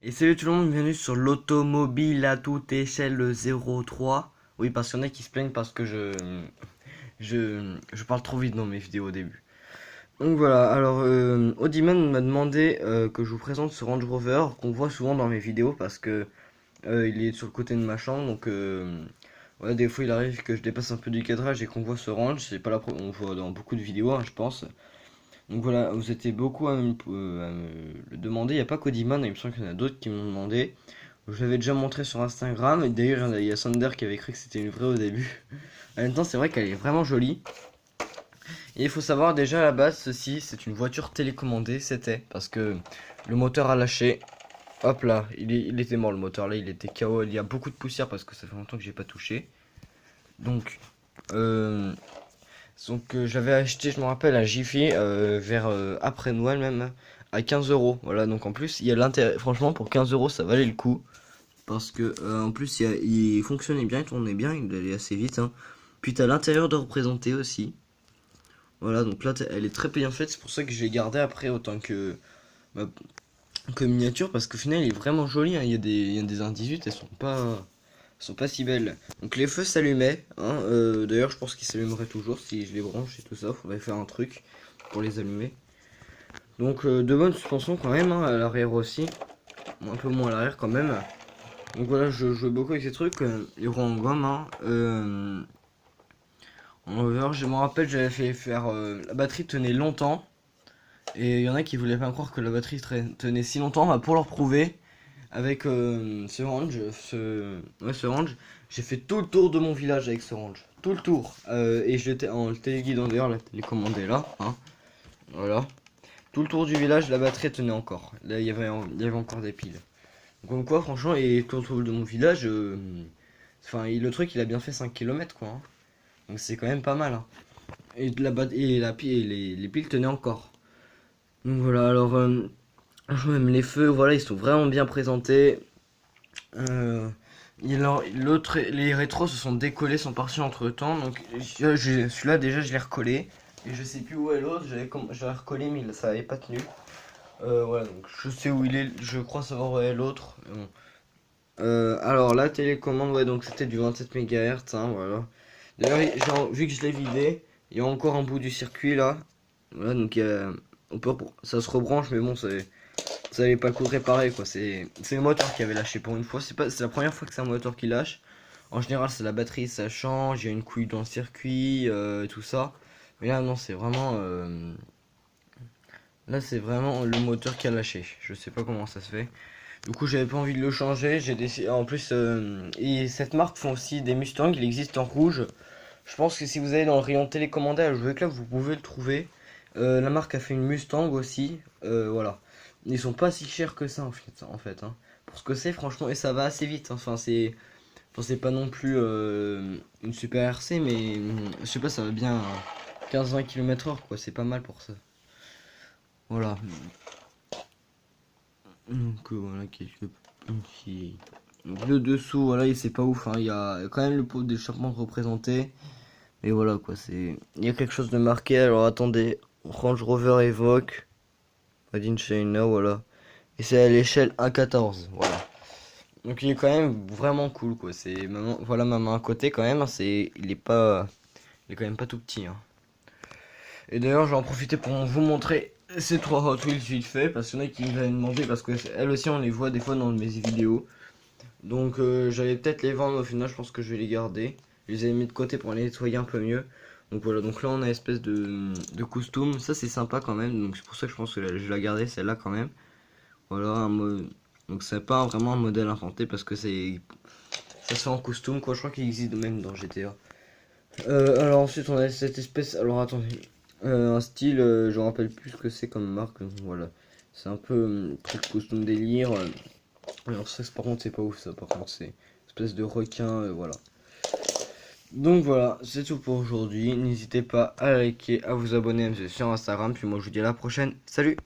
Et salut tout le monde, bienvenue sur l'automobile à toute échelle 03. Oui, parce qu'il y en a qui se plaignent parce que je parle trop vite dans mes vidéos au début. Donc voilà, alors Audiman m'a demandé que je vous présente ce Range Rover qu'on voit souvent dans mes vidéos parce que il est sur le côté de ma chambre. Donc ouais, des fois il arrive que je dépasse un peu du cadrage et qu'on voit ce Range. C'est pas la on voit dans beaucoup de vidéos, hein, je pense. Donc voilà, vous étiez beaucoup à me le demander. Il n'y a pas qu'Audiman, il me semble qu'il y en a d'autres qui m'ont demandé. Je l'avais déjà montré sur Instagram. Et d'ailleurs, il y a Sander qui avait cru que c'était une vraie au début. En même temps, c'est vrai qu'elle est vraiment jolie. Et il faut savoir déjà à la base, ceci, c'est une voiture télécommandée. C'était parce que le moteur a lâché. Hop là, il était mort le moteur. Là, il était KO. Il y a beaucoup de poussière parce que ça fait longtemps que j'ai pas touché. Donc, euh, j'avais acheté, je me rappelle, à Jiffy vers après Noël même à 15 euros. Voilà, donc en plus, il y a l'intérêt. Franchement, pour 15 euros, ça valait le coup. Parce que en plus il fonctionnait bien, il tournait bien, il allait assez vite, hein. Puis t'as l'intérieur de représenter aussi. Voilà, donc là elle est très bien faite, c'est pour ça que je l'ai gardé après autant bah, que miniature, parce qu'au final il est vraiment joli, hein. Il y a des 1.18, elles sont pas si belles. Donc les feux s'allumaient, hein. D'ailleurs je pense qu'ils s'allumeraient toujours si je les branche et tout ça, faudrait faire un truc pour les allumer. Donc de bonnes suspensions quand même, hein, à l'arrière aussi, un peu moins à l'arrière quand même. Donc voilà, je joue beaucoup avec ces trucs, les roues en gomme, hein. En over, je me rappelle, j'avais fait faire. La batterie tenait longtemps. Et il y en a qui voulaient pas me croire que la batterie tenait si longtemps. Bah, pour leur prouver, avec ce range, j'ai fait tout le tour de mon village avec ce range. Tout le tour. Et j'étais en téléguidant d'ailleurs, la télécommande est là, hein. Voilà. Tout le tour du village, la batterie tenait encore. Là, il y avait encore des piles. Comme quoi, franchement, et tout autour de mon village, enfin, le truc, il a bien fait 5 kilomètres quoi, hein. Donc c'est quand même pas mal, hein. Et, les piles tenaient encore. Donc voilà, alors, même les feux, voilà, ils sont vraiment bien présentés. Euh, les rétros se sont décollés, sont partis entre temps. Donc celui-là, déjà, je l'ai recollé. Et je sais plus où est l'autre, j'avais recollé, mais ça avait pas tenu. Voilà, donc je sais où il est, je crois savoir où est l'autre. Bon. Alors la télécommande, ouais, donc c'était du 27 MHz, hein, voilà. D'ailleurs, vu que je l'ai vidé, il y a encore un bout du circuit là. Voilà, donc ça se rebranche, mais bon, ça n'allait pas le coup de réparer quoi. C'est le moteur qui avait lâché pour une fois. C'est la première fois que c'est un moteur qui lâche. En général, c'est la batterie, ça change, il y a une couille dans le circuit, tout ça. Mais là, non, c'est vraiment le moteur qui a lâché. Je sais pas comment ça se fait. Du coup, j'avais pas envie de le changer. J'ai décidé. En plus, et cette marque font aussi des Mustangs. Il existe en rouge. Je pense que si vous allez dans le rayon télécommandé à jouer club, vous pouvez le trouver. La marque a fait une Mustang aussi. Voilà. Ils sont pas si chers que ça en fait, hein. Pour ce que c'est, franchement, et ça va assez vite, hein. Enfin, c'est pas non plus une super RC, mais je sais pas, ça va bien 15-20 km/h, quoi. C'est pas mal pour ça. Voilà. Donc voilà, quelques petits. Donc, le dessous, voilà, il c'est pas ouf, hein. Il y a quand même le pot d'échappement représenté. Mais voilà quoi, il y a quelque chose de marqué. Alors attendez, Range Rover Evoque, Made in China, voilà. Et c'est à l'échelle 1.14, voilà. Donc il est quand même vraiment cool quoi. Voilà ma main à côté quand même, hein. Il est quand même pas tout petit, hein. Et d'ailleurs, je vais en profiter pour vous montrer ces trois Hot Wheels vite fait, parce qu'il y en a qui m'avaient demandé, parce que elles aussi on les voit des fois dans mes vidéos. Donc j'allais peut-être les vendre, au final je pense que je vais les garder. Je les ai mis de côté pour les nettoyer un peu mieux. Donc voilà, donc là on a une espèce de costume, ça c'est sympa quand même, donc c'est pour ça que je pense que je vais la garder celle-là quand même. Voilà, donc c'est pas vraiment un modèle inventé parce que ça se fait en costume quoi, je crois qu'il existe même dans GTA. Alors ensuite on a cette espèce, alors attendez, un style, je me rappelle plus ce que c'est comme marque, voilà. C'est un peu truc costume délire. Alors ça par contre c'est pas ouf ça, par contre c'est une espèce de requin, voilà. Donc voilà, c'est tout pour aujourd'hui. N'hésitez pas à liker, à vous abonner, à me suivre sur Instagram. Puis moi je vous dis à la prochaine. Salut!